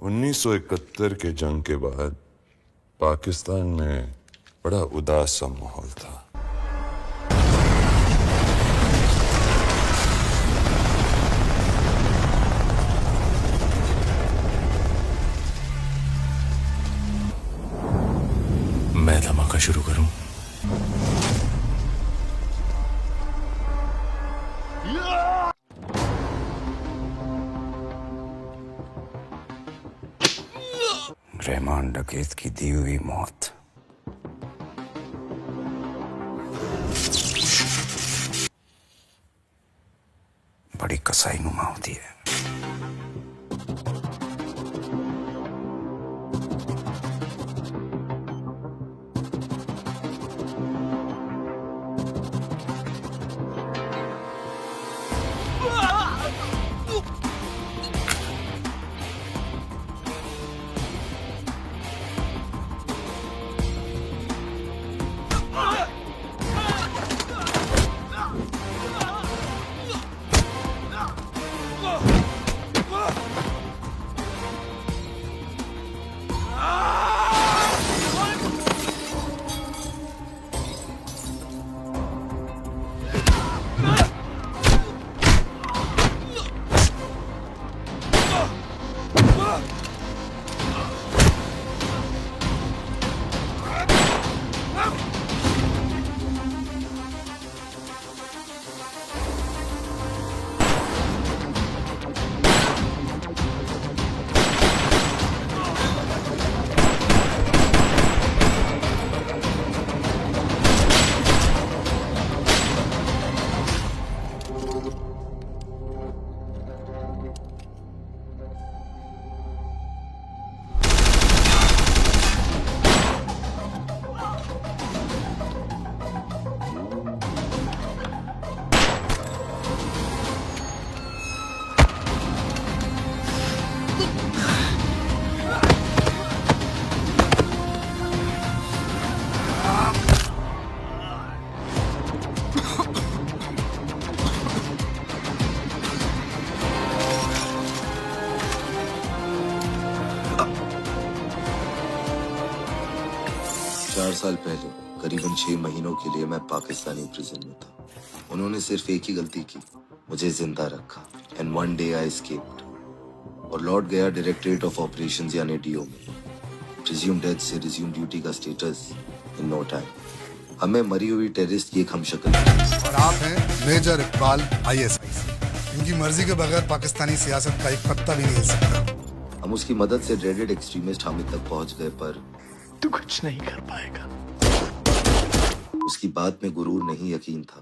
1971 के जंग के बाद पाकिस्तान में बड़ा उदास सा माहौल था। मैं धमाका शुरू करूं? रहमान डकैत की दी हुई मौत। बड़ी कसाई नुमा होती है। साल पहले करीबन 6 महीनों के लिए मैं पाकिस्तानी प्रिजन में था। उन्होंने सिर्फ एक ही गलती की, मुझे जिंदा रखा। And one day I escaped और लौट गया डायरेक्टरेट ऑफ ऑपरेशंस यानी डीओ में। प्रिज्यूम डेथ से रिज्यूम ड्यूटी का स्टेटस इन नो टाइम। हमें मरी हुई टेररिस्ट की एक हमशक्ल और आप हैं मेजर इकबाल ISI। इनकी मर्जी के बगैर पाकिस्तानी सियासत का एक पत्ता भी नहीं हिल सकता। हम उसकी मदद से ड्रेडेड एक्सट्रीमिस्ट हामिद तक पहुंच गए, पर तू कुछ नहीं कर पाएगा। उसकी बात में गुरूर नहीं, यकीन था।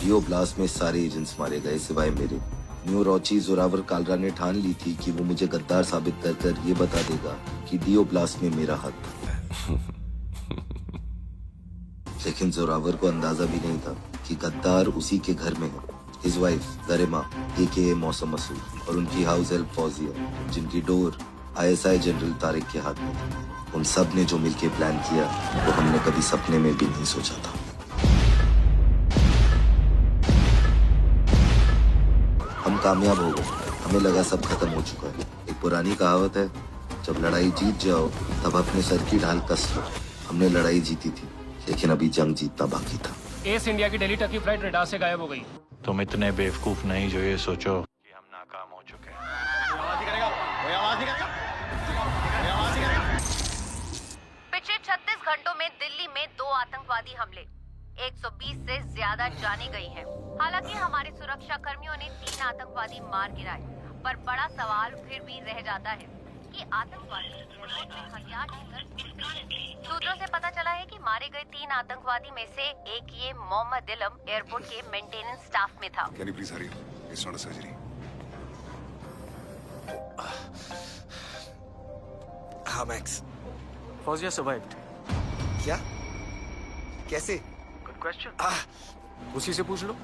डीओ ब्लास्ट में सारे एजेंट्स मारे गए सिवाय मेरे। न्यू रोची जोरावर कालरा ने ठान ली थी कि वो मुझे गद्दार साबित कर कर ये बता देगा कि डीओ ब्लास्ट में मेरा हाथ था। लेकिन जोरावर को अंदाजा भी नहीं था कि गद्दार उसी के घर में है। हिज वाइफ गरिमा AKA मौसम मसूद और उनकी हाउस हेल्प फौजिया, जिनकी डोर ISI जनरल तारिक के हाथ में थी। उन सब ने जो मिलके प्लान किया वो हमने कभी सपने में भी नहीं सोचा था। हम कामयाब हो गए। हमें लगा सब खत्म हो चुका है। एक पुरानी कहावत है, जब लड़ाई जीत जाओ तब अपने सर की ढाल कस लो। हमने लड़ाई जीती थी, लेकिन अभी जंग जीतना बाकी था। एस इंडिया की दिल्ली तक की फ्लाइट रडार से गायब हो गई। तुम इतने बेवकूफ नहीं जो ये सोचो कि हम नाकाम हो चुके हैं। पिछले 36 घंटों में दिल्ली में 2 आतंकवादी हमले, 120 से ज्यादा जाने गई हैं। हालांकि हमारे सुरक्षा कर्मियों ने 3 आतंकवादी मार गिराए, पर बड़ा सवाल फिर भी रह जाता है कि आतंकवादी हथियार लेकर। सूत्रों से पता चला है कि मारे गए 3 आतंकवादी में से एक ये मोहम्मद इलम एयरपोर्ट के मेंटेनेंस स्टाफ में था। Can you please hurry? It's not a surgery. हाँ मैक्स। फौजिया सर्वाइव्ड। क्या? कैसे? Good question. उसी से पूछ लो।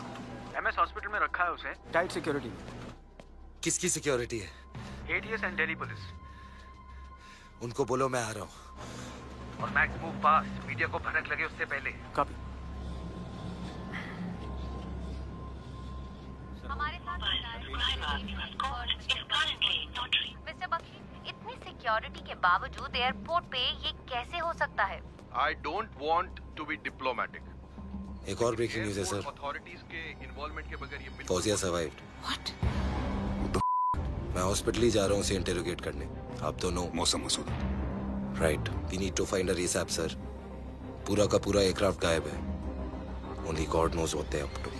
MS हॉस्पिटल में रखा है उसे, टाइट सिक्योरिटी। किसकी सिक्योरिटी है? ATS and Delhi police. उनको बोलो मैं आ रहा हूँ। और मैक्स मूव फास्ट, मीडिया को भनक लगे उससे पहले। कॉपी। हमारे साथ सिक्योरिटी के बावजूद एयरपोर्ट पे ये कैसे हो सकता है? I don't want to be diplomatic. एक और ब्रेकिंग न्यूज़ है सर। अथॉरिटीज के इन्वॉल्वमेंट के बगैर ये फौजिया सर्वाइव्ड। What? मैं हॉस्पिटल ही जा रहा हूँ उसे इंटेरोगेट करने। आप दोनों मौसम Masood. Right. We need to find a ASAP sir. पूरा का पूरा एयरक्राफ्ट गायब है। Only God knows what they are up to.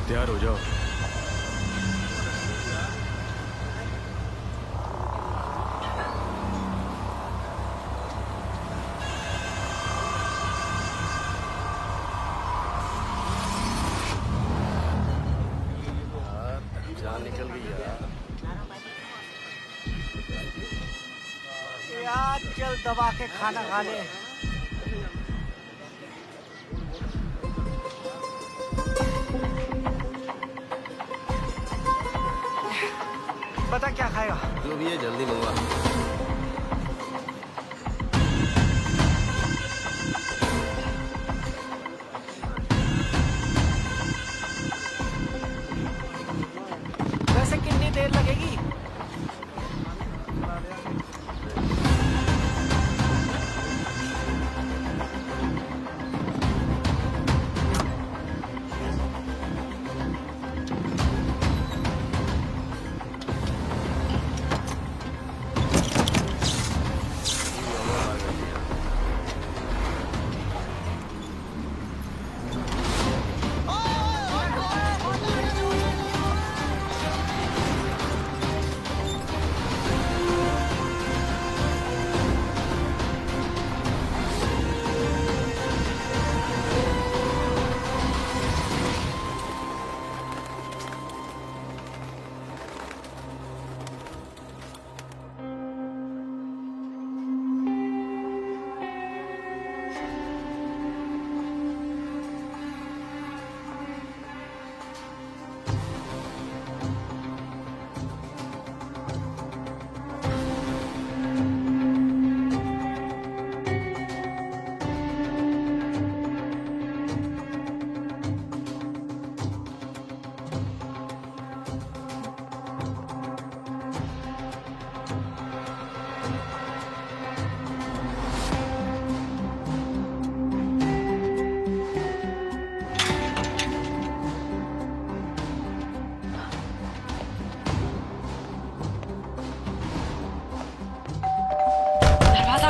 तैयार हो जाओ। यार चल दबा के खाना खा ले। बता क्या खाएगा? जो भी है जल्दी मंगवा। वैसे कितनी देर लगेगी?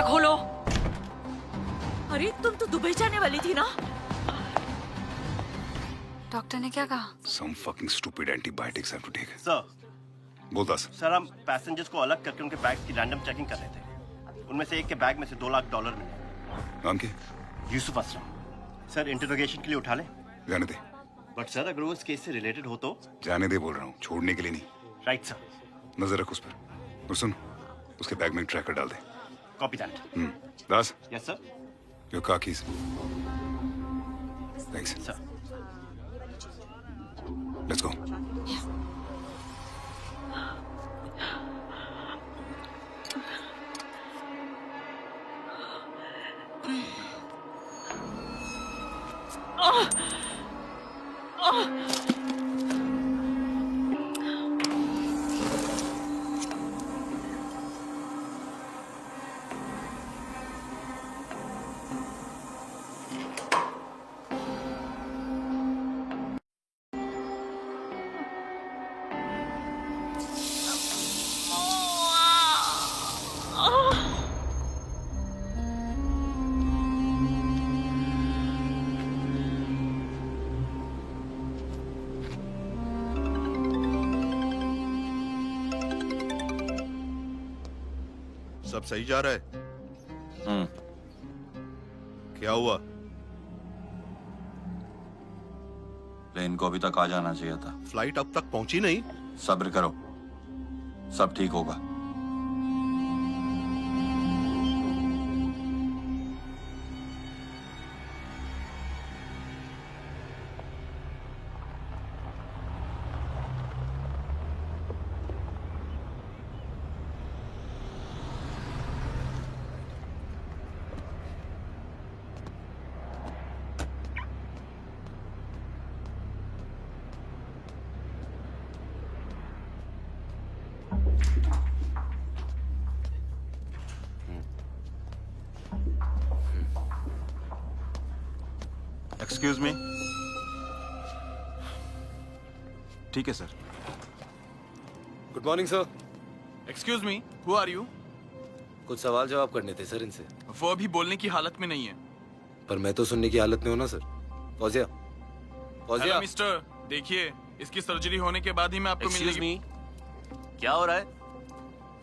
खोलो। अरे तुम तो दुबई जाने वाली थी ना? डॉक्टर ने क्या कहा? Some fucking stupid antibiotics have to take. Sir बोल दास। सर हम पैसेंजर्स को अलग करके उनके बैग्स की रैंडम चेकिंग कर रहे थे। उनमें से एक के बैग में से $2 लाख मिले। नाम क्या? यूसुफ असलम। सर इंटरोगेशन के लिए उठा ले। जाने दे। बट सर अगर वो इस केस से रिलेटेड हो तो? जाने दे बोल रहा हूँ, छोड़ने के लिए नहीं। Right sir. नजर रख उस पर। और सुन, उसके बैग में ट्रैकर डाल दे। Copy that. Das. Yes sir. Your car keys. Thanks sir. Let's go. सब सही जा रहा है? क्या हुआ? प्लेन को अभी तक आ जाना चाहिए था। फ्लाइट अब तक पहुंची नहीं? सब्र करो, सब ठीक होगा। Excuse me. ठीक है sir. Good morning sir. Excuse me, who are you? कुछ सवाल जवाब करने थे सर इनसे। वो अभी बोलने की हालत में नहीं है। पर मैं तो सुनने की हालत में हूं ना sir. Fauzia, Fauzia. Hello mister, देखिए इसकी सर्जरी होने के बाद ही मैं आपको Excuse मिलने me? क्या हो रहा है?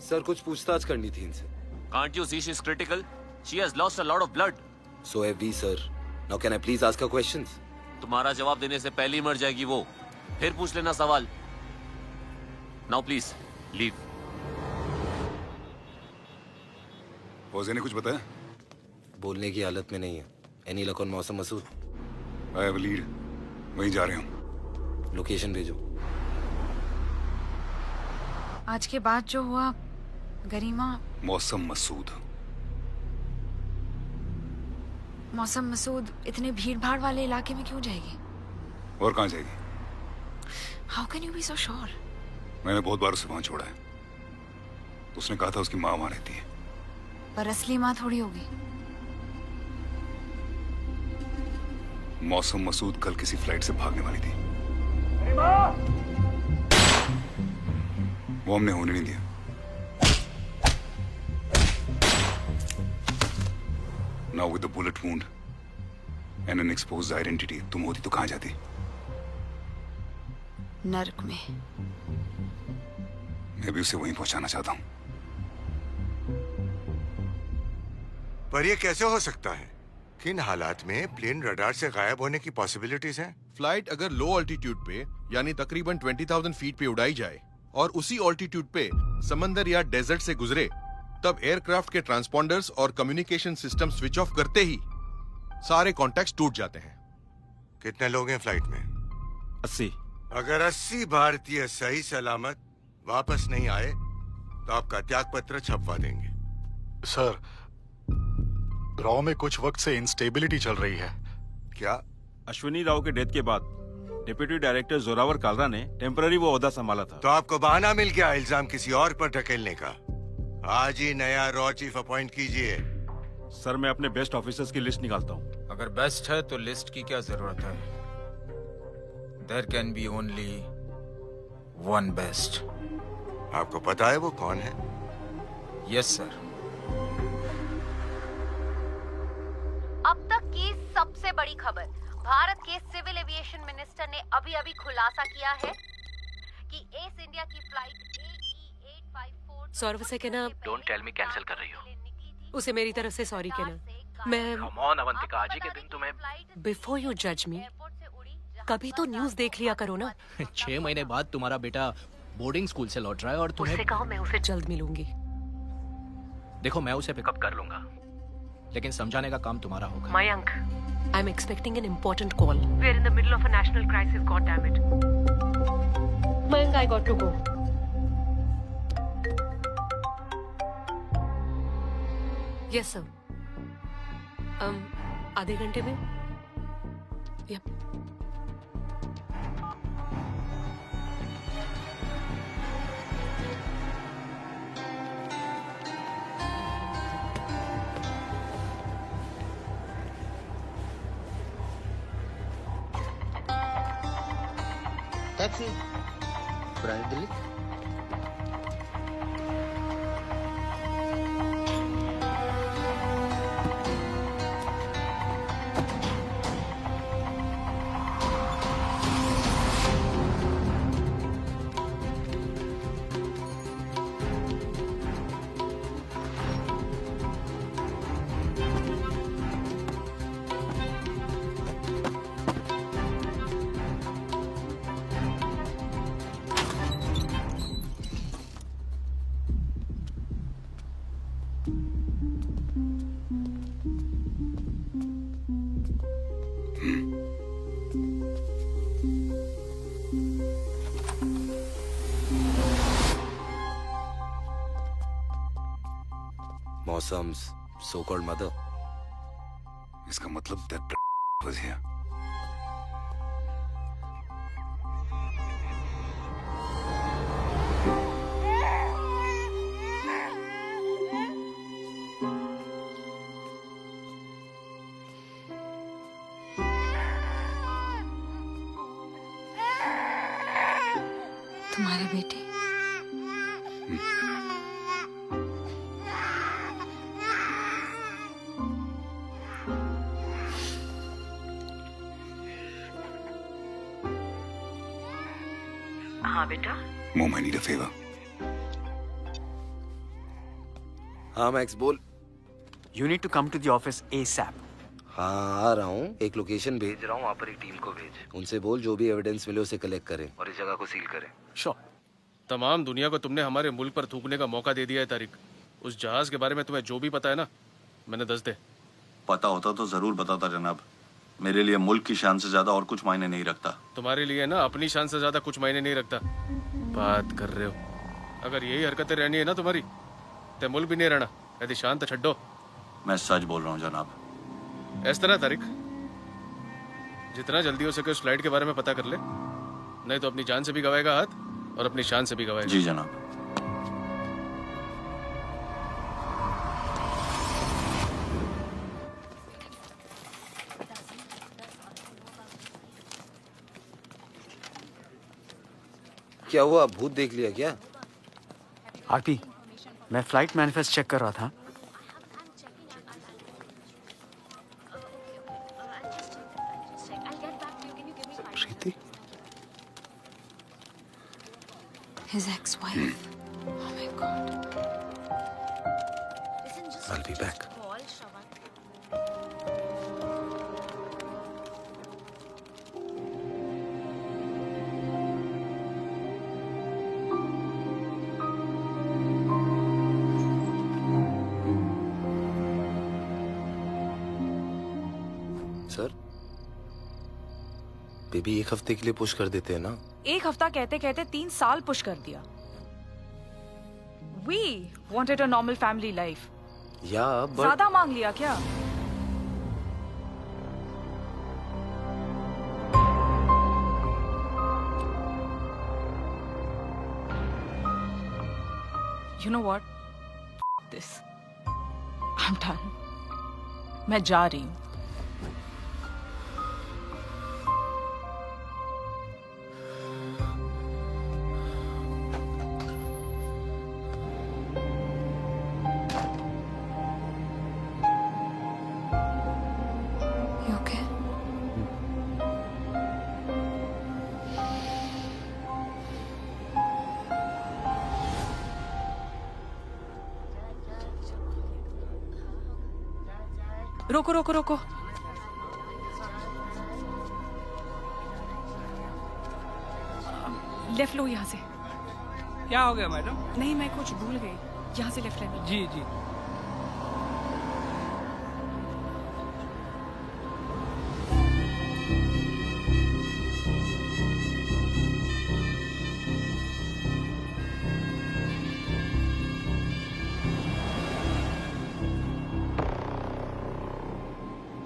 सर कुछ पूछताछ करनी थी इनसे। Can't you see she's critical? She has lost a lot of blood. So have we, sir. Now can I please ask her questions? तुम्हारा जवाब देने से पहले ही मर जाएगी वो। फिर पूछ लेना सवाल। Now please leave. फौजिया ने कुछ बताया? बोलने की हालत में नहीं है। Any luck on मौसम Masood? I have a lead. वहीं जा रहे हूँ। लोकेशन भेजो। आज के बाद जो हुआ, गरिमा। मौसम मसूद। मौसम मसूद इतने भीड़ भाड़ वाले इलाके में क्यों जाएगी? और कहाँ जाएगी? How can you be so sure? मैंने बहुत बार उसे वहां छोड़ा है। उसने कहा था उसकी माँ वहां रहती है। पर असली माँ थोड़ी होगी। मौसम मसूद कल किसी फ्लाइट से भागने वाली थी। वो हमने होने नहीं दिया। Now with the bullet wound and an exposed identity, तुम होती तो कहाँ जाती? नर्क में। मैं भी उसे वहीं पहुंचाना चाहता हूँ। पर ये कैसे हो सकता है? किन हालात में प्लेन रडार से गायब होने की पॉसिबिलिटीज हैं? फ्लाइट अगर लो ऑल्टीट्यूड पे यानी तकरीबन 20,000 फीट पे उड़ाई जाए और उसी ऑल्टीट्यूड पे समंदर या डेजर्ट से गुजरे, तब एयरक्राफ्ट के ट्रांसपॉन्डर्स और कम्युनिकेशन सिस्टम स्विच ऑफ करते ही सारे कॉन्टैक्ट्स टूट जाते हैं। कितने लोग हैं फ्लाइट में? 80। अगर 80 भारतीय सही सलामत वापस नहीं आए तो आपका त्याग पत्र छपवा देंगे। सर, राव में कुछ वक्त से इंस्टेबिलिटी चल रही है। क्या? अश्विनी राव के डेथ के बाद डिप्टी डायरेक्टर जोरावर कालरा ने टेम्पररी वो ओहदा संभाला था। तो आपको बहाना मिल गया इल्जाम किसी और पर ढकेलने का। आज ही नया रॉ चीफ अपॉइंट कीजिए। सर, मैं अपने बेस्ट ऑफिसर्स की लिस्ट निकालता हूँ। अगर बेस्ट है तो लिस्ट की क्या जरूरत है? There can be only one best. आपको पता है वो कौन है? Yes sir. अब तक की सबसे बड़ी खबर, भारत के सिविल एविएशन मिनिस्टर ने अभी अभी खुलासा किया है कि एस इंडिया की फ्लाइट AE854 सौरभ से कहना डोंट टेल मी कैंसिल कर रही हो। उसे मेरी तरफ से सॉरी कहना। मैं कम ऑन अवंतिका, आज ही के दिन तुम्हें बिफोर यू जज मी, कभी तो न्यूज़ देख लिया करो ना। 6 महीने बाद तुम्हारा बेटा बोर्डिंग स्कूल से लौट रहा है और तुम्हें उससे कहो मैं उसे जल्द मिलूंगी। देखो, मैं उसे पिकअप कर लूंगा, लेकिन समझाने का काम तुम्हारा होगा। Mayank, I am expecting an important call. We are in the middle of a national crisis, god damn it. Mayank, I got to go. Yes sir. आधे घंटे में। यप। टैक्सी पुरानी दिल्ली। Mawsam's so-called mother. इसका मतलब that was here. तुम्हारे बेटे। हाँ बेटा। Mom, I need a favor. हाँ मैक्स बोल। You need to come to the office ASAP. हाँ आ रहा हूँ। एक लोकेशन भेज रहा हूँ, वहाँ पर एक टीम को भेज। उनसे बोल जो भी एविडेंस मिले उसे कलेक्ट करें और इस जगह को सील करें। Sure. तमाम दुनिया को तुमने हमारे मुल्क पर थूकने का मौका दे दिया है तारिक। उस जहाज के बारे में तुम्हें जो भी पता है ना, मैंने दस दे। पता होता तो जरूर बताता जनाब। मेरे लिए मुल्क की शान से ज्यादा और कुछ मायने नहीं रखता। तुम्हारे लिए ना अपनी शान से ज्यादा कुछ मायने नहीं रखता। बात कर रहे हो। अगर यही हरकतें रहनी है ना तुम्हारी, तो मुल्क भी नहीं रहना। यदि शान तो छड्डो। मैं सच बोल रहा हूँ जनाब। इस तरह तारिक, जितना जल्दी हो सके उस फ्लाइट के बारे में पता कर ले, नहीं तो अपनी जान से भी गवाएगा हाथ और अपनी शान से भी गवाएगा। जी जनाब। क्या हुआ, भूत देख लिया क्या? आरपी, मैं फ्लाइट मैनिफेस्ट चेक कर रहा था। प्रीति? His ex-wife. Oh my God. I'll be back. Sir, baby एक हफ्ते के लिए पुश कर देते हैं ना? एक हफ्ता कहते कहते 3 साल पुश कर दिया। We wanted a normal family life. या ज्यादा मांग लिया क्या? You know what? This. I'm done. मैं जा रही हूँ। रोको रोको रोको। लेफ्ट लो यहाँ से। क्या हो गया मैडम? नहीं, मैं कुछ भूल गई। यहाँ से लेफ्ट लेना। जी जी।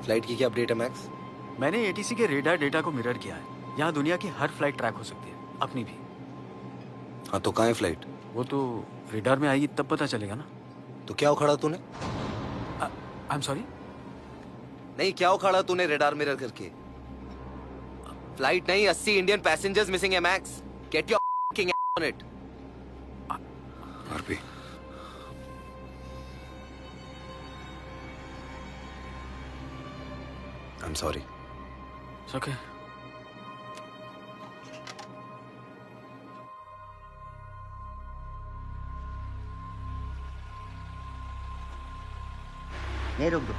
फ्लाइट की क्या अपडेट है मैक्स? मैंने एटीसी के रेडार डेटा को मिरर किया है। यहाँ दुनिया की हर फ्लाइट ट्रैक हो सकती है, अपनी भी। हाँ तो कहाँ है फ्लाइट? वो तो रेडार में आएगी तब पता चलेगा ना। तो क्या उखाड़ा तूने? I am sorry? नहीं, क्या उखाड़ा तूने रेडार मिरर करके? फ्लाइट नहीं, 80 इंडियन पैसेंजर्स मिसिंग है max. Get your fucking on it. RP, I'm sorry. It's okay. नहीं रुक दो।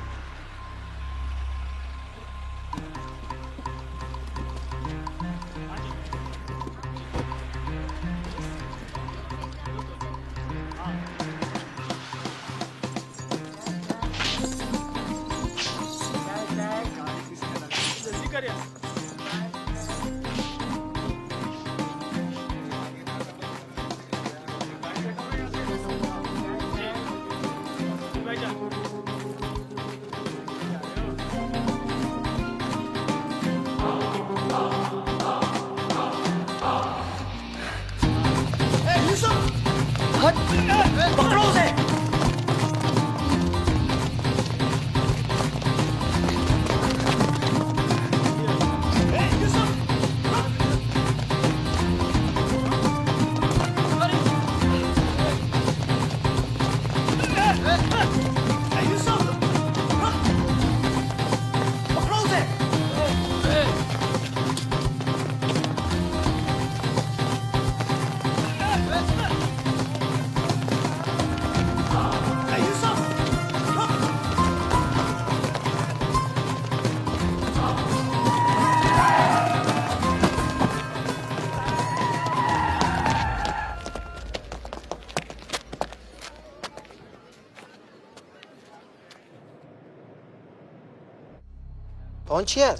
conscious.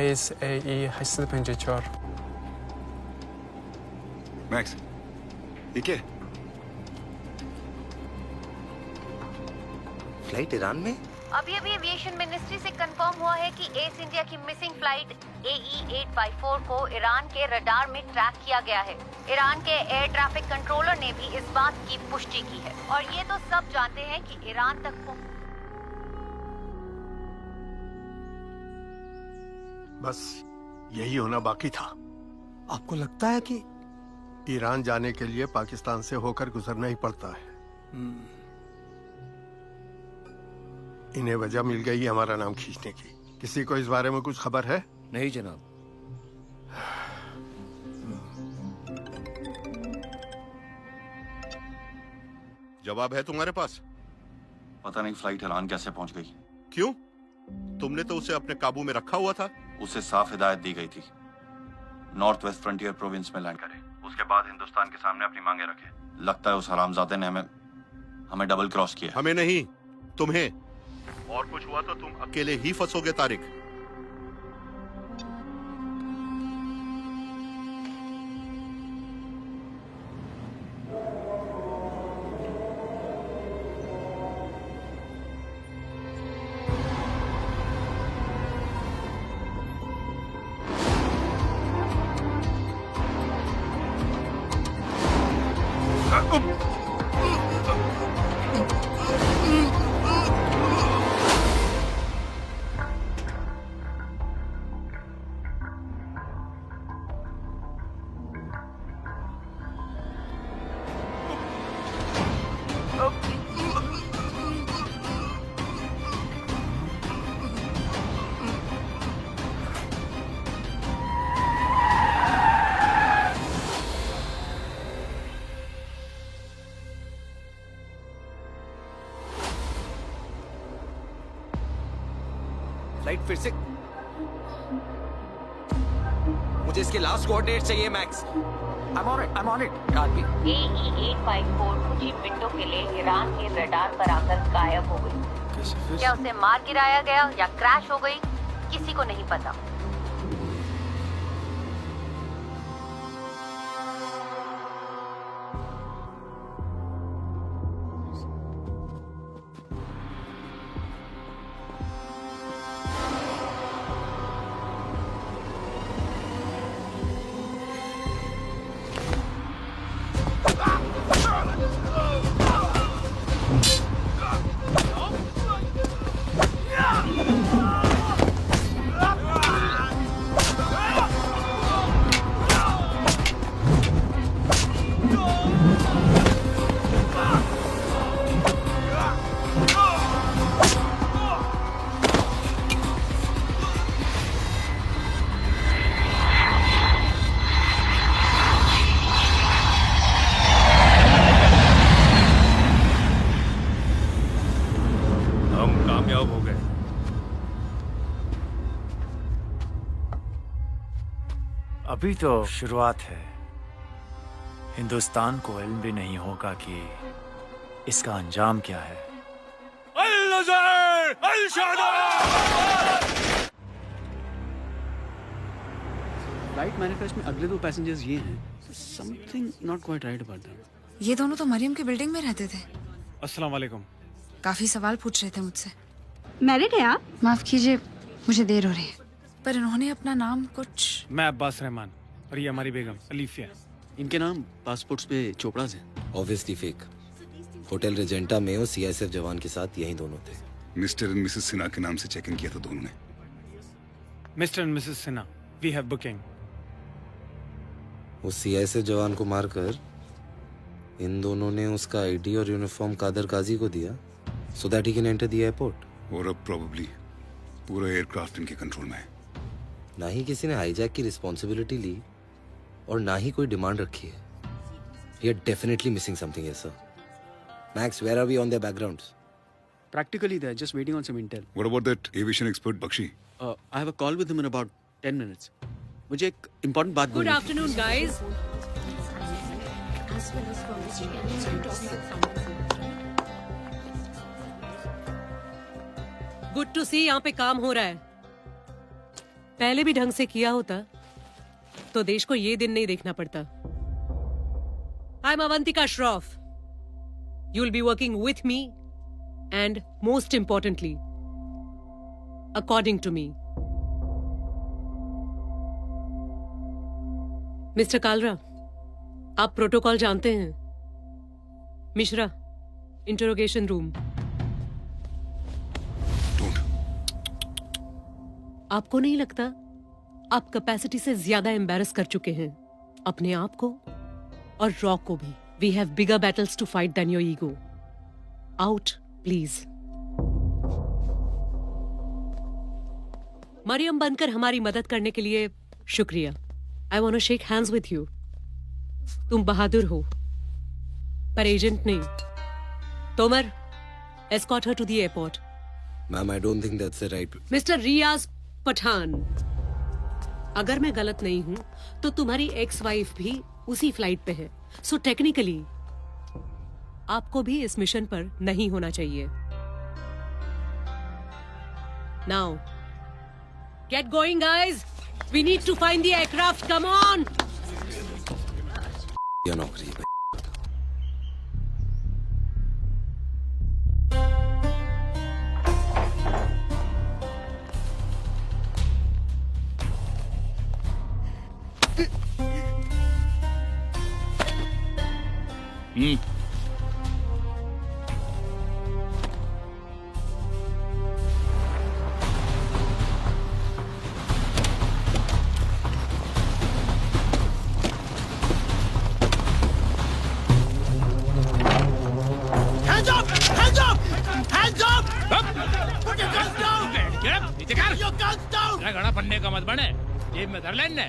ASAE 854. मैक्स ये क्या है? फ्लाइट ईरान में? अभी एविएशन मिनिस्ट्री से कंफर्म हुआ है कि एस इंडिया की मिसिंग फ्लाइट AE854 को ईरान के रडार में ट्रैक किया गया है। ईरान के एयर ट्रैफिक कंट्रोलर ने भी इस बात की पुष्टि की है और ये तो सब जानते हैं कि ईरान तक बस यही होना बाकी था। आपको लगता है कि ईरान जाने के लिए पाकिस्तान से होकर गुजरना ही पड़ता है? इन्हें वजह मिल गई हमारा नाम खींचने की। किसी को इस बारे में कुछ खबर है? नहीं जनाब। जवाब है तुम्हारे पास? पता नहीं फ्लाइट ईरान कैसे पहुंच गई। क्यों? तुमने तो उसे अपने काबू में रखा हुआ था। उसे साफ हिदायत दी गई थी नॉर्थ वेस्ट फ्रंटियर प्रोविंस में लैंड करे, उसके बाद हिंदुस्तान के सामने अपनी मांगे रखे। लगता है उस हरामजादे ने हमें डबल क्रॉस किया। हमें नहीं, तुम्हें। और कुछ हुआ तो तुम अकेले ही फंसोगे तारिक। फ्लाइट फिर से। मुझे इसके लास्ट कोऑर्डिनेट चाहिए max. I'm on it. AE854 कुछ ही मिनटों के लिए ईरान के रडार पर आकर गायब हो गई। क्या उसे मार गिराया गया या क्रैश हो गई, किसी को नहीं पता। अभी तो शुरुआत है। हिंदुस्तान को इल्म भी नहीं होगा कि इसका अंजाम क्या है। फ्लाइट मैनिफेस्ट में अगले 2 पैसेंजर्स ये हैं। Something not quite right about them. ये दोनों तो मरियम की बिल्डिंग में रहते थे। अस्सलाम वालेकुम। काफी सवाल पूछ रहे थे मुझसे। मैरिड है आप? माफ कीजिए, मुझे देर हो रही है। पर इन्होंने अपना नाम कुछ। मैं अब्बास रहमान और ये हमारी बेगम अलीफिया। इनके नाम पासपोर्ट्स पे चोपड़ाज हैं। Obviously fake. होटल रेजेंटा में वो सीआईएसएफ जवान के साथ यही दोनों थे। मिस्टर एंड मिसेस सिन्हा के नाम से चेक इन किया था दोनों ने। Mr and Mrs Sinha, we have booking. उस सीआईएसएफ जवान को मारकर इन दोनों ने उसका आईडी और यूनिफॉर्म कादर काजी को दिया so that he can enter the airport. और अब प्रोबेबली पूरा एयरक्राफ्ट इनके कंट्रोल में है। ना ही किसी ने हाईजैक की रिस्पॉन्सिबिलिटी ली और ना ही कोई डिमांड रखी है। We are definitely missing something here, sir. Max, where are we on their backgrounds? Practically, they're just waiting on some intel. What about that aviation expert Bakshi? I have a call with him in about 10 minutes. मुझे एक important बात बोलनी Good थी। afternoon, guys. Good to सी यहाँ पे काम हो रहा है। पहले भी ढंग से किया होता तो देश को ये दिन नहीं देखना पड़ता। I am Avantika Shroff. You will be working with me and most importantly according to me. Mr Kalra, आप प्रोटोकॉल जानते हैं। Mishra, interrogation room. आपको नहीं लगता आप कैपेसिटी से ज्यादा एम्बैरस कर चुके हैं अपने आप को और रॉक को भी? We have bigger battles to fight then your ego. Out please. Mariam बनकर हमारी मदद करने के लिए शुक्रिया। I want to shake hands with you. तुम बहादुर हो पर एजेंट नहीं। Tomar, escort her to the airport. Ma'am, I don't think that's the right. Mister Riyaz Pathan, अगर मैं गलत नहीं हूं तो तुम्हारी एक्स वाइफ भी उसी फ्लाइट पे है, सो टेक्निकली आपको भी इस मिशन पर नहीं होना चाहिए। Now get going guys, we need to find the aircraft, come on. ये नौकरी है।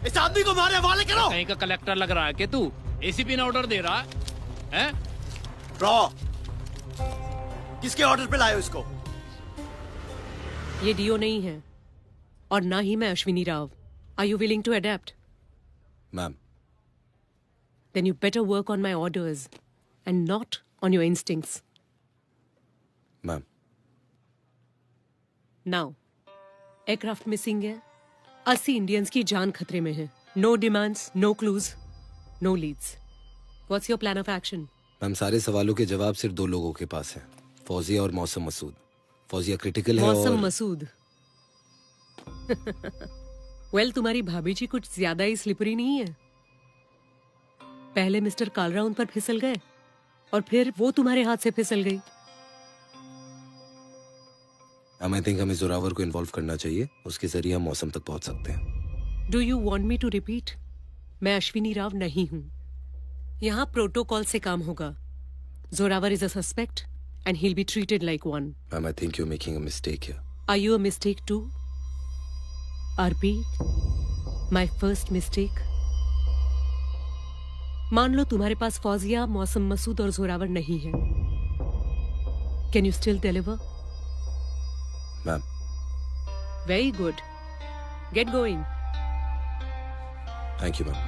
इस आदमी को मारे वाले करो। कहीं का कलेक्टर लग रहा है कि तू एसीपी ने ऑर्डर दे रहा है? रॉ, किसके ऑर्डर पे लाए हो इसको? ये डीओ नहीं है और ना ही मैं Ashwini Rao. Are you willing to adapt? Ma'am, then you better work on my orders and not on your instincts. Ma'am, now aircraft missing है। 80 इंडियंस की जान खतरे में है। No demands, no clues, no leads. What's your plan of action? Ma'am, सारे सवालों के जवाब सिर्फ 2 लोगों के पास हैं, फौजिया और मौसम मसूद। फौजिया क्रिटिकल है। मौसम और... मसूद वेल, तुम्हारी भाभी जी कुछ ज्यादा ही स्लिपरी नहीं है। पहले मिस्टर कालरा उन पर फिसल गए और फिर वो तुम्हारे हाथ से फिसल गई। आई थिंक हमें जोरावर को इन्वॉल्व करना चाहिए, उसके जरिए हम मौसम तक पहुंच सकते हैं। Do you want me to repeat? मैं अश्विनी राव नहीं हूं। यहाँ प्रोटोकॉल से काम होगा। Zorawar is a suspect and he'll be treated like one. Ma'am, I think you're making a mistake here. Are you a mistake too? RP, my first mistake. मान लो तुम्हारे पास फौजिया, मौसम मसूद और जोरावर नहीं है। Can you still deliver? Ma'am. Very good. Get going. Thank you, ma'am.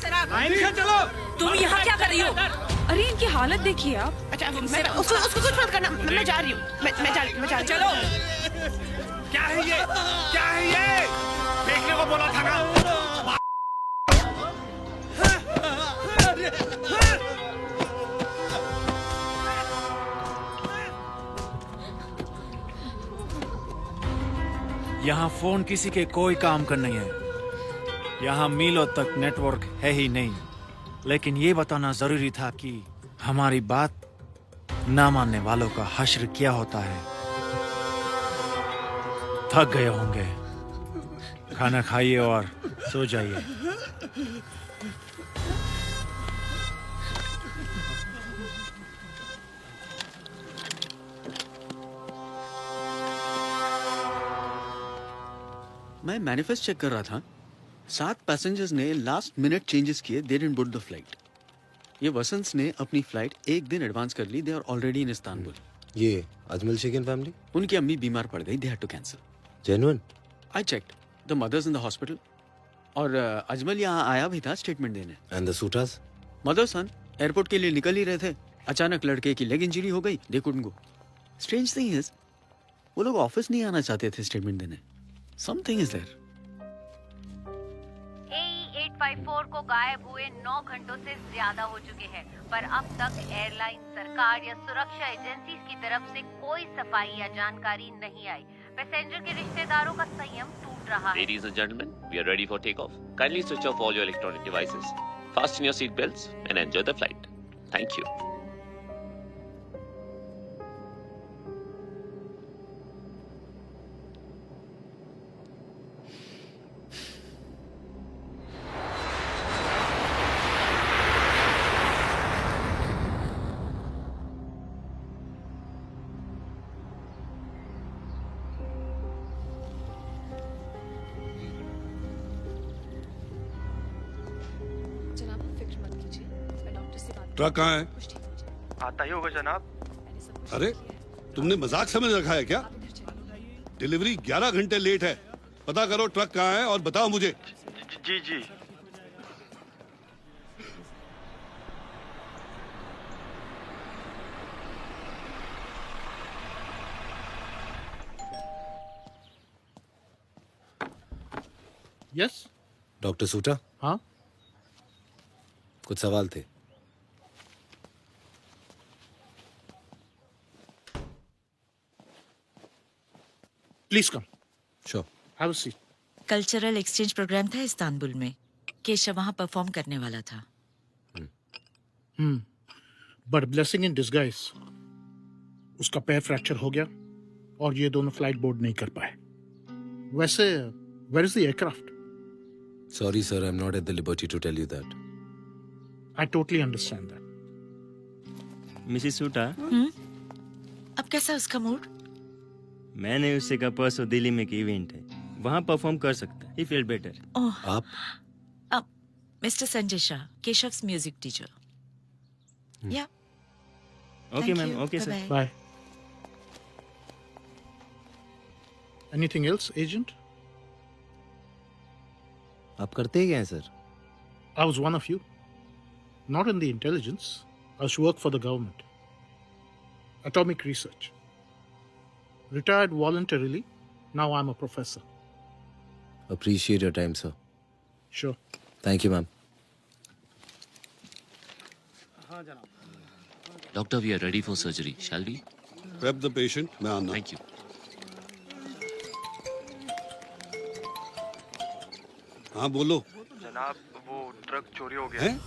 चलो। तुम यहाँ क्या कर रही हो? अरे इनकी हालत देखिए आप। अच्छा उसको कुछ मत करना, मैं जा रही हूँ। मैं जा रही हूँ। चलो। क्या है ये? क्या है ये? देखने को बोला था ना। यहाँ फोन किसी के कोई काम का नहीं है। यहाँ मीलों तक नेटवर्क है ही नहीं। लेकिन ये बताना जरूरी था कि हमारी बात ना मानने वालों का हश्र क्या होता है। थक गए होंगे, खाना खाइए और सो जाइए। मैं मैनिफेस्ट चेक कर रहा था। 7 पैसेंजर्स ने लास्ट मिनट चेंजेस किए, they didn't board the flight. ये वसंत ने अपनी फ्लाइट एक दिन एडवांस कर ली, they are already in Istanbul. ये अजमल शेखन फैमिली, उनकी अम्मी बीमार पड़ गई, they had to cancel. Genuine? I checked the mothers in the hospital. और अजमल यहाँ आया भी था स्टेटमेंट देने। And the Sutas? Mother son airport के लिए निकल ही रहे थे, अचानक लड़के की लेग इंजरी हो गई, they couldn't go. Strange thing is वो लोग ऑफिस नहीं आना चाहते थे स्टेटमेंट देने। Something is there. AE 854 को गायब हुए 9 घंटों से ज्यादा हो चुके हैं, पर अब तक एयरलाइन, सरकार या सुरक्षा एजेंसी की तरफ से कोई सफाई या जानकारी नहीं आई। पैसेंजर के रिश्तेदारों का संयम टूट रहा है। Ladies and gentlemen, we are ready for takeoff. Kindly switch off all your electronic devices, fasten your seat belts, and enjoy the flight. Thank you. Truck कहाँ है? आता ही होगा जनाब। अरे तुमने मजाक समझ रखा है क्या? डिलीवरी 11 घंटे लेट है। पता करो ट्रक कहाँ है और बताओ मुझे। जी जी। Yes doctor Suta? हाँ, कुछ सवाल थे। Please come. Sure. Have a seat. Cultural exchange programme था इस्तांबुल में। केशव वहां परफॉर्म करने वाला था। बट ब्लेसिंग इन डिस्गाइज, उसका पैर फ्रैक्चर हो गया और ये दोनों फ्लाइट बोर्ड नहीं कर पाए। वैसे where is the aircraft? Sorry sir, I'm not at the liberty to tell you that. I totally understand that. Mrs Suta, अब कैसा उसका मूड? मैंने उससे कहा परसों दिल्ली में एक इवेंट है, वहाँ परफॉर्म कर सकता है। He felt better. ओह, आप? Mister Sanjay Shah, Keshav's music teacher. Yeah. Okay ma'am, okay sir. Bye. Anything else, agent? आप करते क्या हैं sir? I was one of you. Not in the intelligence. I used to work for the government. Atomic research. Retired voluntarily. Now I'm a professor. Appreciate your time, sir. Sure. Thank you, ma'am. Doctor, we are ready for surgery. Shall we? Prep the patient. मैं आना। Thank you. हाँ बोलो। जनाब वो truck चोरी हो गया है?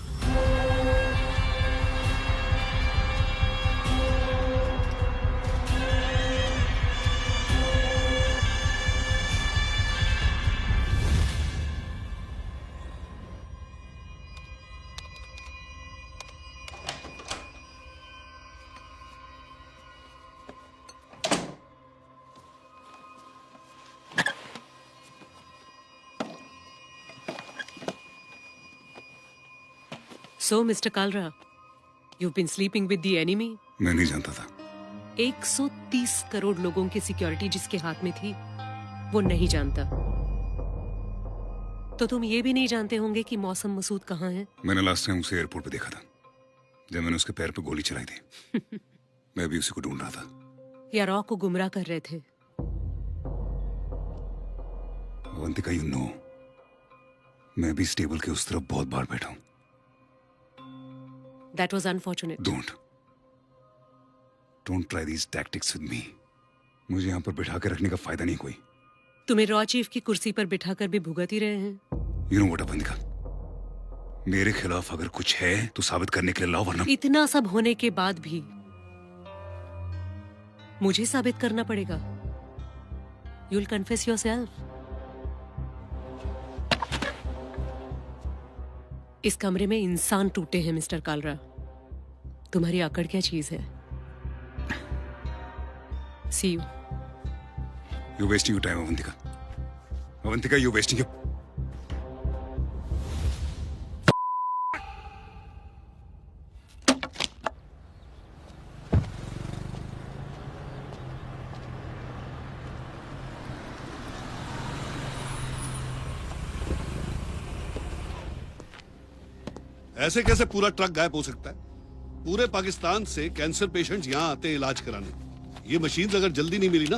So, Mr. Kalra, you've been sleeping with the enemy? मैं नहीं जानता था। 130 करोड़ लोगों की सिक्योरिटी जिसके हाथ में थी, वो नहीं जानता। तो तुम ये भी नहीं जानते होंगे कि मौसम मसूद कहाँ है? मैंने लास्ट टाइम उसे एयरपोर्ट पे देखा था, जब मैंने उसके पैर पे गोली चलाई थी। मैं भी उसी को ढूंढ रहा था। या रॉ को गुमराह कर रहे थे। अवंतिका, यू नो, मैं भी स्टेबल के उस तरफ बहुत बार बैठा हूं। That was unfortunate. Don't try these tactics with me. मुझे यहाँ पर बिठा कर रखने का फायदा नहीं कोई। तुम्हें रॉ चीफ की कुर्सी पर बिठाकर भी भुगत ही रहे हैं। You know what, अवंतिका, मेरे खिलाफ अगर कुछ है तो साबित करने के लिए लाओ, वरना इतना सब होने के बाद भी मुझे साबित करना पड़ेगा। You'll confess yourself. इस कमरे में इंसान टूटे हैं मिस्टर कालरा। तुम्हारी आकड़ क्या चीज है? See you. You're wasting your time, Avantika. Avantika, you're wasting your... ऐसे कैसे पूरा ट्रक गायब हो सकता है? पूरे पाकिस्तान से कैंसर पेशेंट्स यहाँ आते हैं इलाज कराने। ये मशीन अगर जल्दी नहीं मिली ना,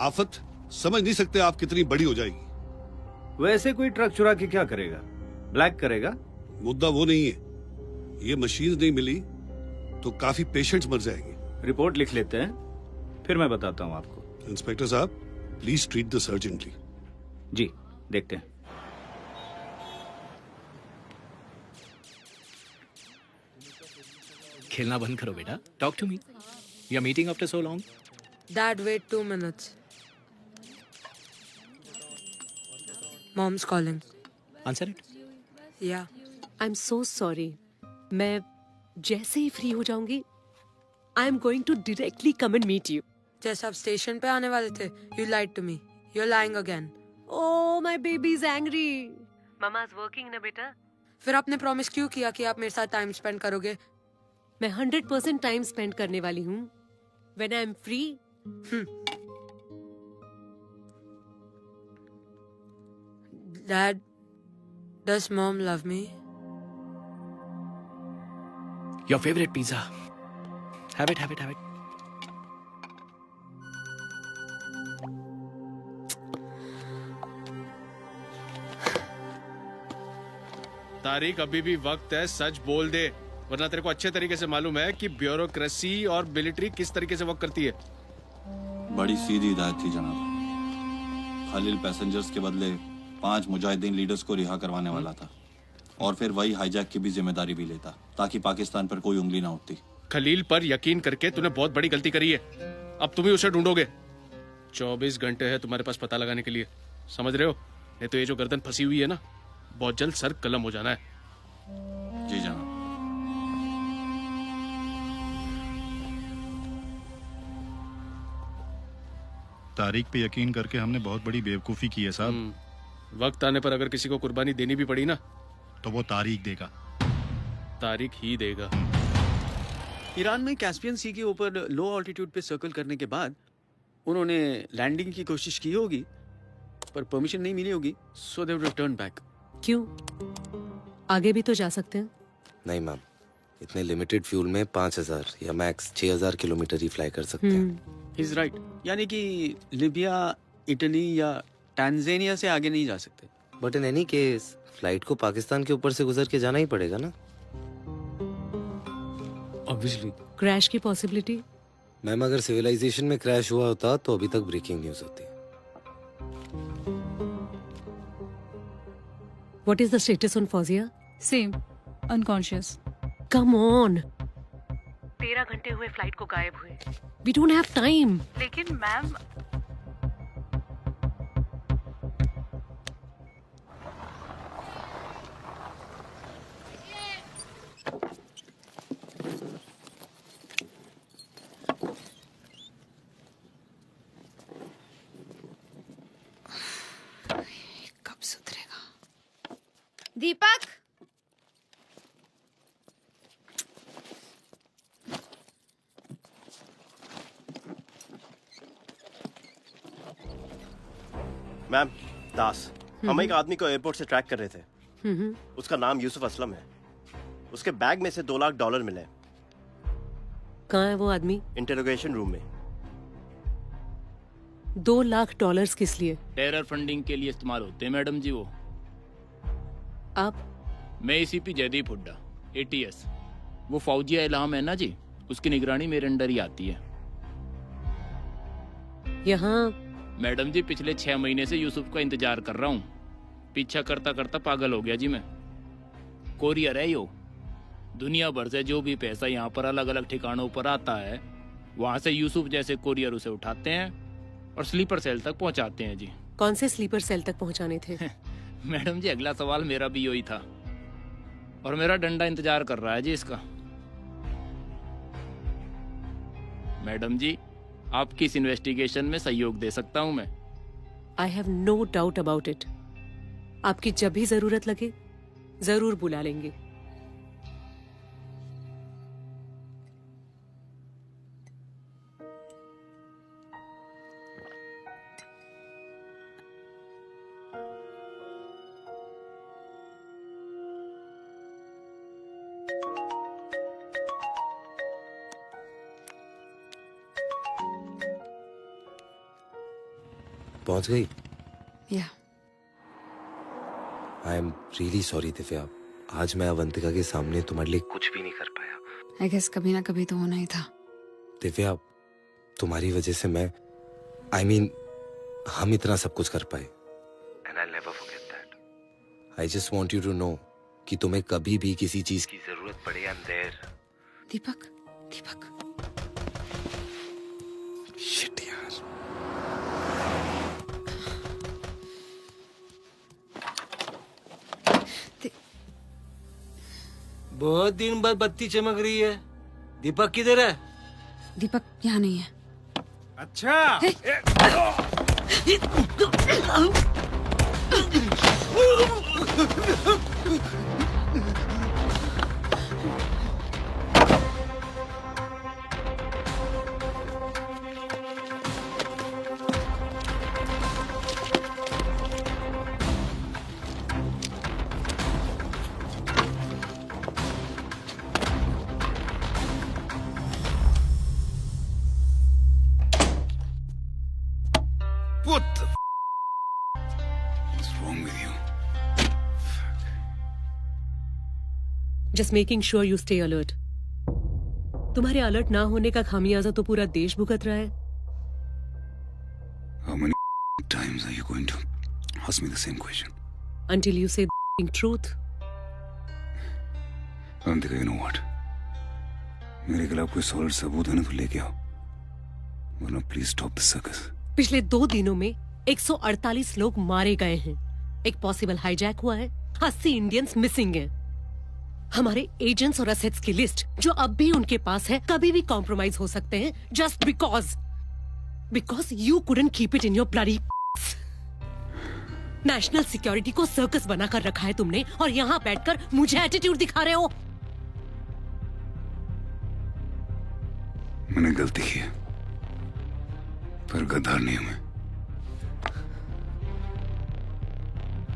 आफत समझ नहीं सकते आप कितनी बड़ी हो जाएगी। वैसे कोई ट्रक चुरा के क्या करेगा? ब्लैक करेगा? मुद्दा वो नहीं है। ये मशीन नहीं मिली तो काफी पेशेंट्स मर जाएंगे। रिपोर्ट लिख लेते हैं, फिर मैं बताता हूँ आपको। इंस्पेक्टर साहब, प्लीज ट्रीट दिस अर्जेंटली। जी, देखते हैं। खेलना बंद करो बेटा। Talk to me. You are meeting after so long. Dad, wait 2 minutes. Mom's calling. Answer it. Yeah. I'm so sorry. मैं जैसे ही फ्री हो जाऊंगी, I'm going to directly come and meet you. जैसे आप स्टेशन पे आने वाले थे, you lied to me. You're lying again. Oh, my baby's angry. Mama's working ना बेटा। फिर आपने प्रॉमिस क्यों किया कि आप मेरे साथ टाइम स्पेंड करोगे? मैं 100% टाइम स्पेंड करने वाली हूँ। When I'm free. Dad, does Mom love me? Your favorite pizza. Have it, have it, have it. Tariq, अभी भी वक्त है, सच बोल दे, वरना तेरे को अच्छे तरीके से मालूम है कि ब्यूरोक्रेसी और मिलिट्री किस तरीके से वर्क करती है। बड़ी सीधी हिदायत थी जनाब। खलील पैसेंजर्स के बदले 5 मुजाहिदीन लीडर्स को रिहा करवाने वाला था, और फिर वही हाईजैक की भी जिम्मेदारी भी लेता, ताकि पाकिस्तान पर कोई उंगली ना उठती। खलील पर यकीन करके तूने बहुत बड़ी गलती करी है। अब तुम ही उसे ढूंढोगे। 24 घंटे है तुम्हारे पास पता लगाने के लिए, समझ रहे हो? नहीं तो ये जो गर्दन फंसी हुई है ना, बहुत जल्द सर कलम हो जाना है। जी जनाब। तारिक पे यकीन करके हमने बहुत बड़ी बेवकूफी की है साहब। वक्त आने पर अगर किसी को कुर्बानी देनी भी पड़ी ना, तो वो तारिक देगा। तारिक ही देगा। ईरान में कैस्पियन सी के ऊपर लो ऑल्टीट्यूड पे सर्कल करने के बाद उन्होंने लैंडिंग की कोशिश की होगी, पर परमिशन नहीं मिली होगी, सो दे वुड रिटर्न बैक। क्यों? आगे भी तो जा सकते हैं। नहीं मैम, इतने लिमिटेड फ्यूल में 5000 या मैक्स 6000 किलोमीटर ही फ्लाई कर सकते हैं। He's right. यानी कि लिबिया, इटली या टांजानिया से आगे नहीं जा सकते। But in any case flight को पाकिस्तान के ऊपर से गुजर के जाना ही पड़ेगा ना। Obviously. क्रैश की पॉसिबिलिटी? मैम, अगर सिविलाइजेशन में क्रैश हुआ होता तो अभी तक ब्रेकिंग न्यूज होती। What is the status on Fawzia? Same, unconscious. Come on. 13 घंटे हुए फ्लाइट को गायब हुए। We don't have time. लेकिन मैम, कब सुधरेगा? दीपक, मैम, दास। हम एक आदमी को एयरपोर्ट से ट्रैक कर रहे थे। उसका नाम यूसुफ असलम है। उसके बैग में से $2 लाख मिले। कहाँ है वो आदमी? इंटरोगेशन रूम में। $2 लाख किस लिए? टेरर फंडिंग के लिए इस्तेमाल होते हैं मैडम जी वो। आप? मैं एसीपी जयदीप हुड्डा, ATS। वो फौजिया इल्हाम है ना जी, उसकी निगरानी मेरे अंडर ही आती है। यहाँ? मैडम जी पिछले 6 महीने से यूसुफ का इंतजार कर रहा हूँ। पीछा करता करता पागल हो गया जी मैं। कोरियर है यो, दुनिया भर से जो भी पैसा यहाँ पर अलग अलग ठिकानों पर आता है, वहाँ से यूसुफ जैसे कोरियर उसे उठाते हैं और स्लीपर सेल तक पहुँचाते हैं जी। कौन से स्लीपर सेल तक पहुँचाने थे? मैडम जी अगला सवाल मेरा भी यही था और मेरा डंडा इंतजार कर रहा है जी इसका। मैडम जी आपकी इस इन्वेस्टिगेशन में सहयोग दे सकता हूं मैं। I have no doubt about it. आपकी जब भी जरूरत लगे जरूर बुला लेंगे। पहुंच गई? या I am really sorry Divya, आज मैं अवंतिका के सामने तुम्हारे लिए कुछ भी नहीं कर पाया। आई गेस कभी ना कभी तो होना ही था। दिव्या तुम्हारी वजह से मैं हम इतना सब कुछ कर पाए। And I never forget that. I just want you to know कि तुम्हें कभी भी किसी चीज की जरूरत पड़े, I am there. Deepak shit यार। बहुत दिन बाद बत्ती चमक रही है। दीपक किधर है? दीपक यहाँ नहीं है। अच्छा What the is wrong with you? Just making sure you stay alert. तुम्हारे अलर्ट ना होने का खामियाजा तो पूरा देश भुगत रहा है। How many times are you going to ask me the same question? Until you say the truth. Avantika, you know what? मेरे खिलाफ कोई सॉलिड सबूत है ना तो लेके आओ, वरना प्लीज स्टॉप द सर्कस। पिछले 2 दिनों में 148 लोग मारे गए हैं। एक पॉसिबल हाईजैक हुआ है। 80 इंडियंस मिसिंग हैं। हमारे एजेंट्स और असेट्स की लिस्ट जो अब भी उनके पास है कभी भी कॉम्प्रोमाइज हो सकते हैं, just because you couldn't keep it in your bloody. National security को सर्कस बनाकर रखा है तुमने और यहाँ बैठकर मुझे एटीट्यूड दिखा रहे हो। मैंने गलती की है, पर गद्दार नहीं हूं मैं।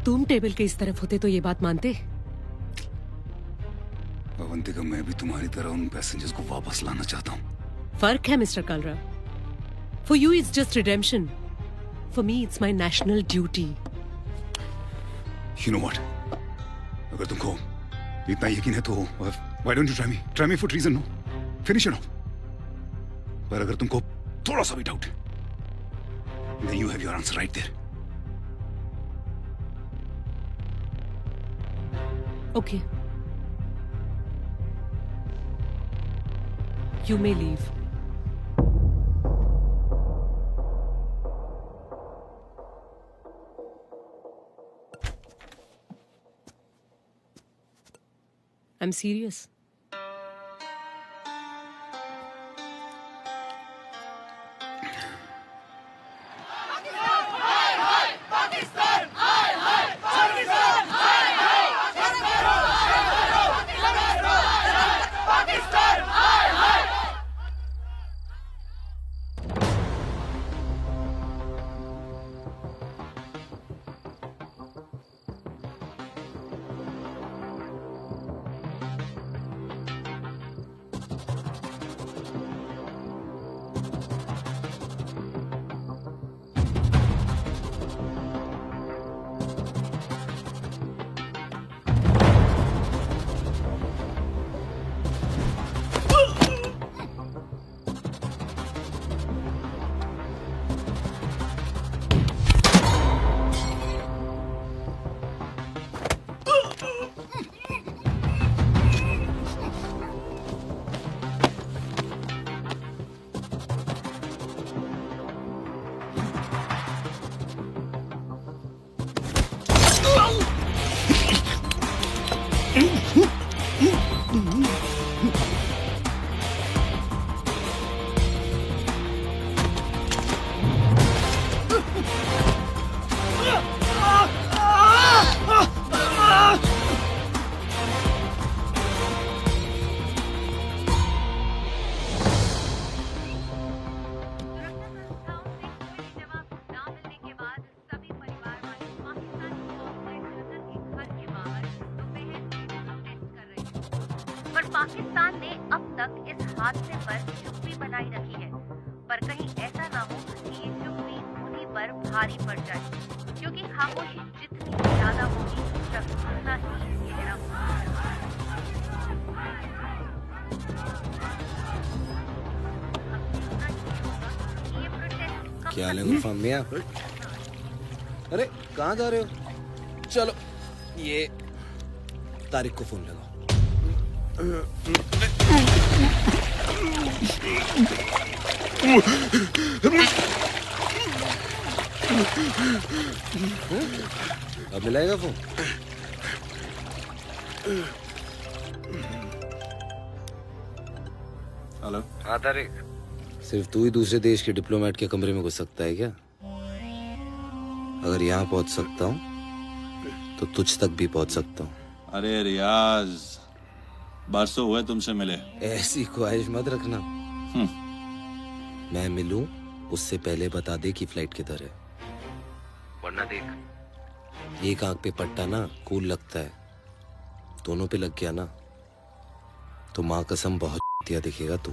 तुम टेबल के इस तरफ होते तो ये बात मानते। अवंतिका, मैं भी तुम्हारी तरह उन पैसेंजर्स को वापस लाना चाहता हूं। फर्क है Mr Kalra. For you it's just redemption, for me it's my national duty. You know what, अगर तुमको इतना यकीन है तो why don't you try me for treason. No, finish it off. पर अगर तुमको थोड़ा सा भी डाउट है, then you have your answer right there. Okay. You may leave. I'm serious. Pakistan ने अब तक इस हादसे पर चुप्पी बनाई रखी है, पर कहीं ऐसा ना हो कि ये चुप्पी उन्हीं पर भारी पड़ जाए, क्योंकि खामोशी जितनी ज्यादा होगी जब उतना ही गहरा होगा। क्या हाल है गुलफाम मियां? अरे कहाँ जा रहे हो? चलो ये तारिक को फोन लगाओ। अब मिलाएगा फोन? हेलो। हाँ तारिक। सिर्फ तू ही दूसरे देश के डिप्लोमेट के कमरे में घुस सकता है क्या? अगर यहाँ पहुंच सकता हूँ तो तुझ तक भी पहुंच सकता हूँ। अरे रियाज, बरसों हुए तुमसे मिले। ऐसी ख्वाहिश मत रखना। मैं मिलूं उससे पहले बता दे कि फ्लाइट किधर है, वरना देख एक आंख पे पट्टा ना कूल लगता है, दोनों पे लग गया ना तो माँ कसम बहुत दिया दिखेगा तू।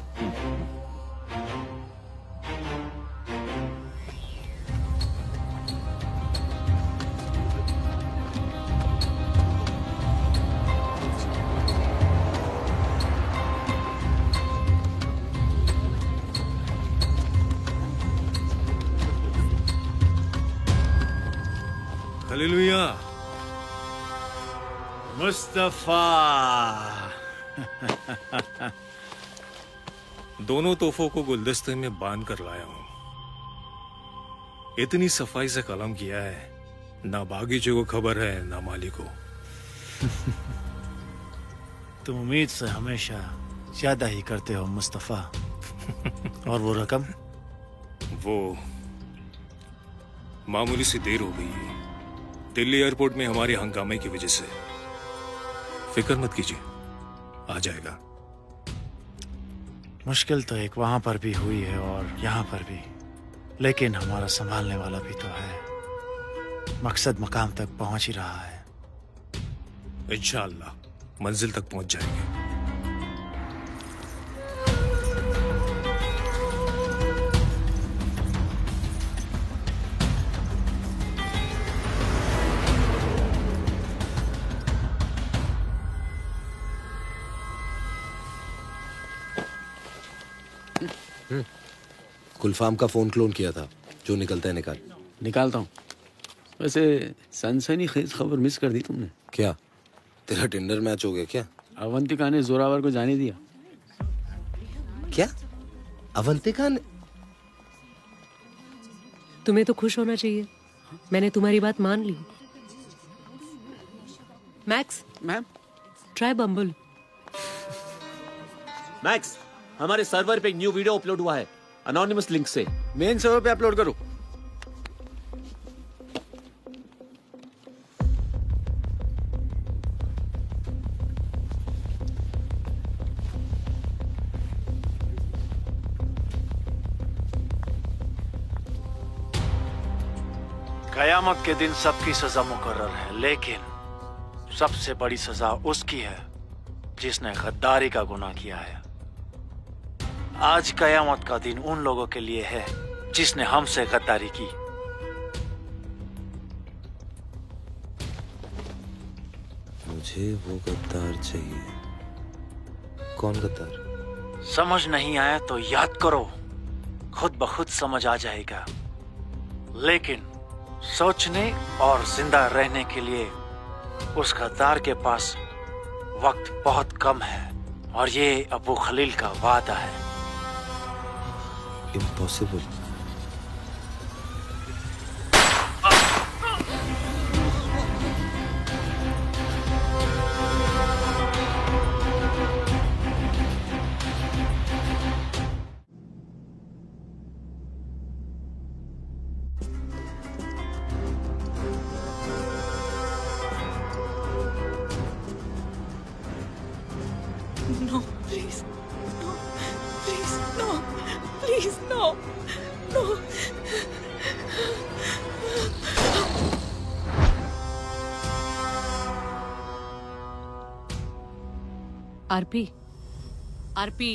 हालेलुया। मुस्तफा। दोनों तोहफों को गुलदस्ते में बांध कर लाया हूं। इतनी सफाई से कलम किया है, ना बागीचे को खबर है ना माली को। तुम उम्मीद से हमेशा ज्यादा ही करते हो मुस्तफा। और वो रकम? वो मामूली सी देर हो गई है दिल्ली एयरपोर्ट में हमारे हंगामे की वजह से। फिक्र मत कीजिए, आ जाएगा। मुश्किल तो एक वहां पर भी हुई है और यहाँ पर भी, लेकिन हमारा संभालने वाला भी तो है। मकसद मकाम तक पहुंच ही रहा है। इंशाअल्लाह मंजिल तक पहुंच जाएंगे। गुलफाम का फोन क्लोन किया था, जो निकलता है निकाल। निकालता हूँ। वैसे सनसनीखेज खबर मिस कर दी तुमने। क्या तेरा टिंडर मैच हो गया क्या? अवंतिका ने जोरावर को जाने दिया। क्या? अवंतिका ने? तुम्हें तो खुश होना चाहिए, मैंने तुम्हारी बात मान ली। मैक्स। मैम। ट्राई बम्बल। मैक्स, हमारे सर्वर पे एक न्यू वीडियो अपलोड हुआ है अनोनिमस लिंक से। मेन सर्वर पे अपलोड करो। कयामत के दिन सबकी सजा मुकर्रर है, लेकिन सबसे बड़ी सजा उसकी है जिसने गद्दारी का गुनाह किया है। आज कयामत का दिन उन लोगों के लिए है जिसने हमसे गद्दारी की। मुझे वो गद्दार चाहिए। कौन गद्दार? समझ नहीं आया तो याद करो, खुद ब खुद समझ आ जाएगा। लेकिन सोचने और जिंदा रहने के लिए उस गद्दार के पास वक्त बहुत कम है, और ये अबू खलील का वादा है। Impossible. No, please. No, please, no. Please, no. No. RP, RP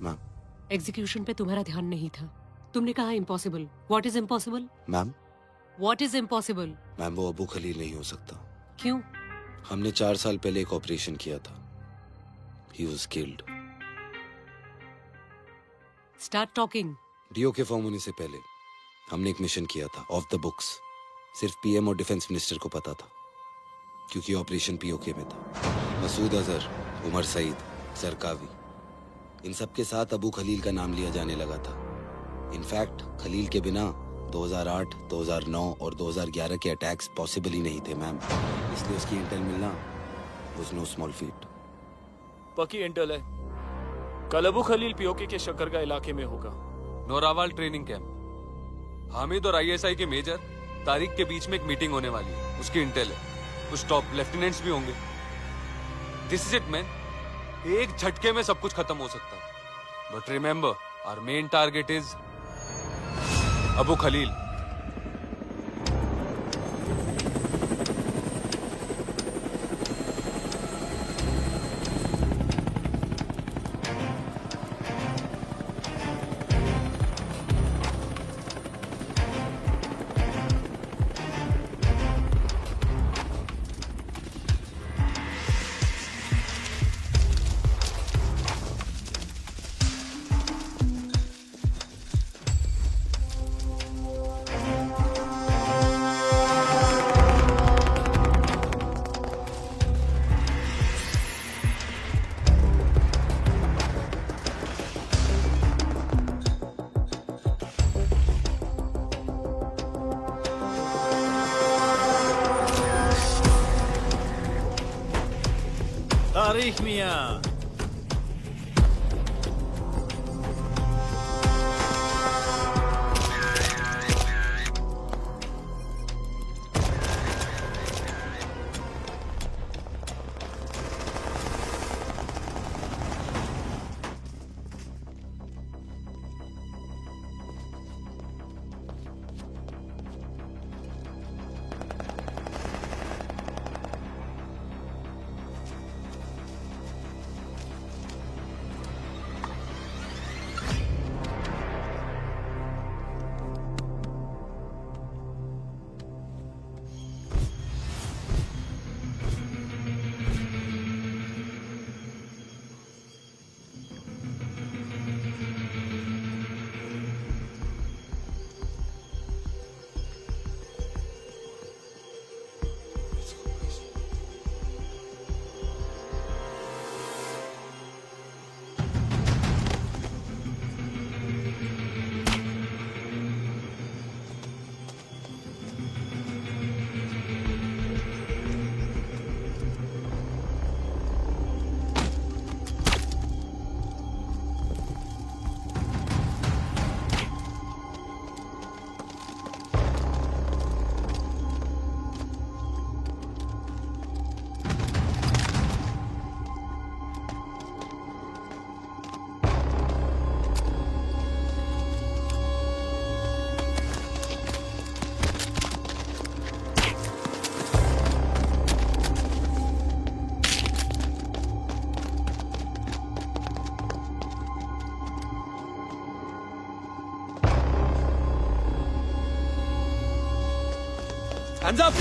ma'am. Execution पे तुम्हारा ध्यान नहीं था। तुमने कहा impossible. What is impossible? Ma'am what is impossible? Ma'am वो अबू खलील नहीं हो सकता। क्यों? हमने 4 साल पहले एक ऑपरेशन किया था। He was killed. Start talking. DO के फॉर्म होने से पहले हमने एक मिशन किया था ऑफ द बुक्स। सिर्फ पीएम और डिफेंस मिनिस्टर को पता था, क्योंकि ऑपरेशन पीओके में था। मसूद अजहर, उमर सईद, सरकावी, इन सब के साथ अबू खलील का नाम लिया जाने लगा था। इनफैक्ट खलील के बिना 2008, 2009 और 2011 के अटैक्स पॉसिबल ही नहीं थे मैम। इसलिए उसकी इंटेल मिलना was no small feat। पक्की इंटेल है। कल अबू खलील पीओके के शकरगा इलाके में होगा। नोरावाल ट्रेनिंग कैंप। हामिद और आईएसआई के मेजर तारिक के बीच में एक मीटिंग होने वाली है, उसकी इंटेल है। कुछ टॉप लेफ्टिनेंट्स भी होंगे। This is it man. एक झटके में सब कुछ खत्म हो सकता है। But remember, our main target is Abu Khalil. तारीख मियां। Hands up!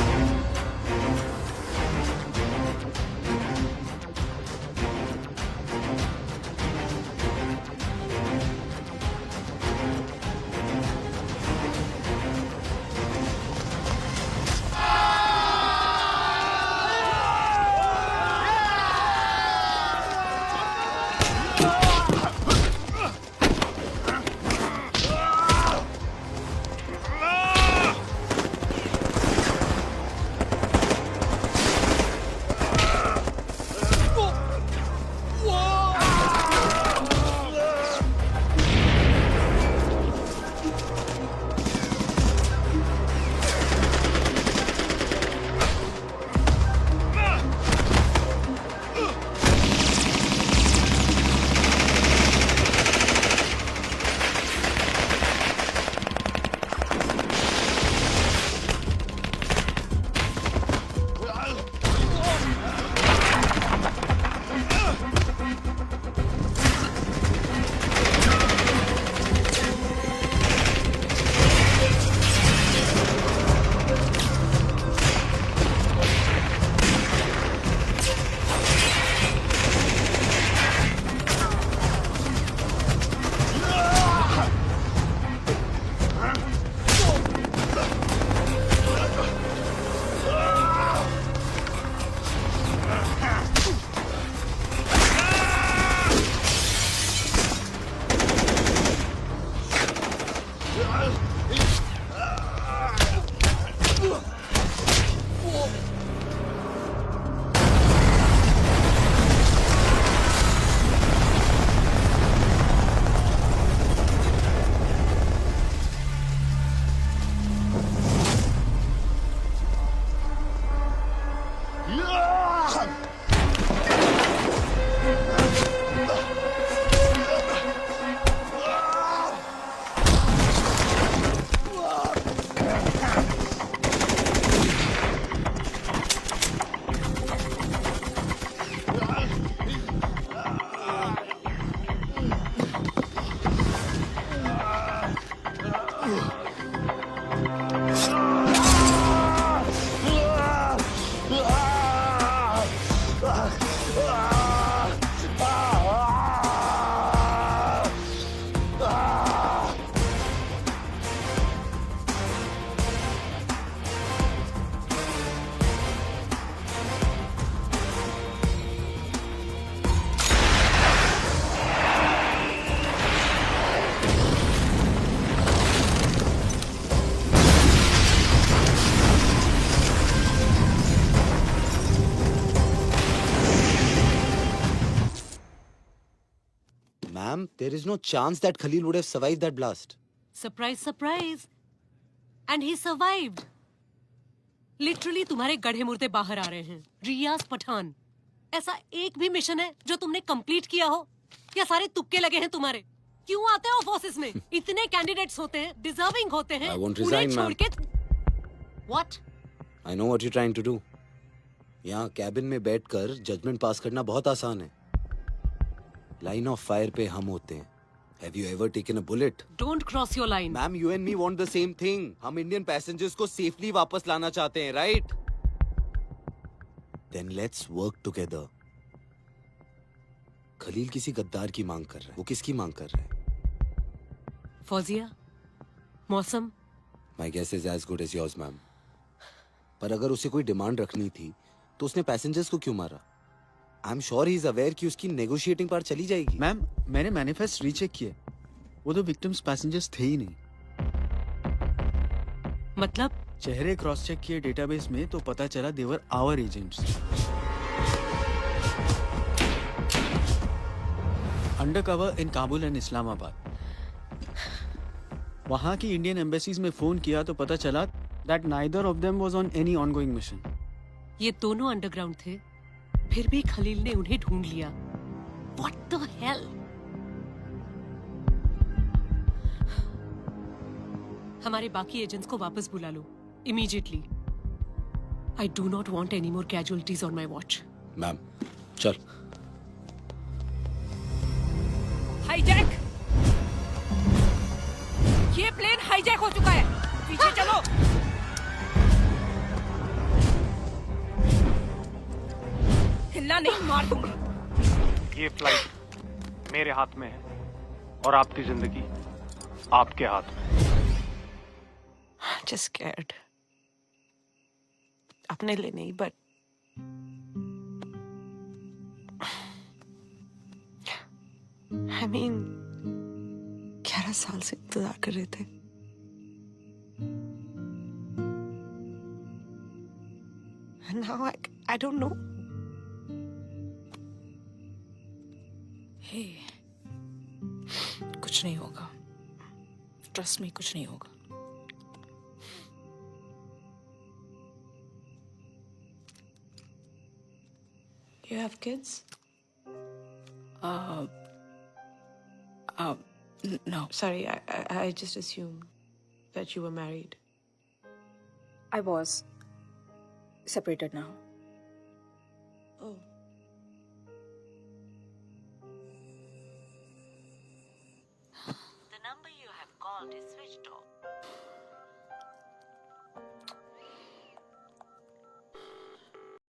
Ma'am, there is no chance that Khalil would have survived that blast. Surprise surprise and he survived. Literally तुम्हारे गधे मुर्दे बाहर आ रहे हैं। रियाज पठान, ऐसा एक भी मिशन है जो तुमने कंप्लीट किया हो, या सारे तुक्के लगे हैं तुम्हारे? क्यों आते हो ऑफिस में? इतने कैंडिडेट्स होते हैं, डिजर्विंग होते हैं, I won't उन्हें resign, छोड़ ma'am. के what? I know what you're trying to do. यहाँ कैबिन में बैठकर जजमेंट पास करना बहुत आसान है। लाइन ऑफ फायर पे हम होते हैं। Have you ever taken a bullet? Don't cross your line. Ma'am, you and me want the same thing. हम इंडियन पैसेंजर्स को सेफली वापस लाना चाहते हैं, right? Then let's work together. Khalil किसी गद्दार की मांग कर रहा है। वो किसकी मांग कर रहा है? फौजिया, मौसम। My guess is as good as yours, ma'am. पर अगर उसे कोई डिमांड रखनी थी, तो उसने पैसेंजर्स को क्यों मारा? I'm sure he is aware कि उसकी नेगोशिएटिंग पावर चली जाएगी। मैम, मैंने मैनिफेस्ट रीचेक किए, वो तो विक्टिम्स पैसेंजर्स थे ही नहीं। मतलब? चेहरे क्रॉस चेक किए डेटाबेस में तो पता चला they were our agents. Undercover in Kabul and Islamabad. वहां की इंडियन एम्बेसीज में फोन किया तो पता चला that neither of them was on any ongoing mission. ये दोनों अंडरग्राउंड थे, फिर भी खलील ने उन्हें ढूंढ लिया। What the hell? हमारे बाकी एजेंट्स को वापस बुला लो, immediately. I do not want any more casualties on my watch. Ma'am, चल। हाईजैक! ये प्लेन हाईजैक हो चुका है। पीछे चलो। हिलना नहीं, मार दूंगी। ये फ्लाइट मेरे हाथ में है और आपकी जिंदगी आपके हाथ में। Just scared. अपने लिए नहीं, but I mean, 11 साल से इंतजार कर रहे थे। And now I don't know. Hey, कुछ नहीं होगा। Trust me, कुछ नहीं होगा। You have kids? No. Sorry, I just assumed that you were married. I was separated now. Oh. The number you have called is switched off.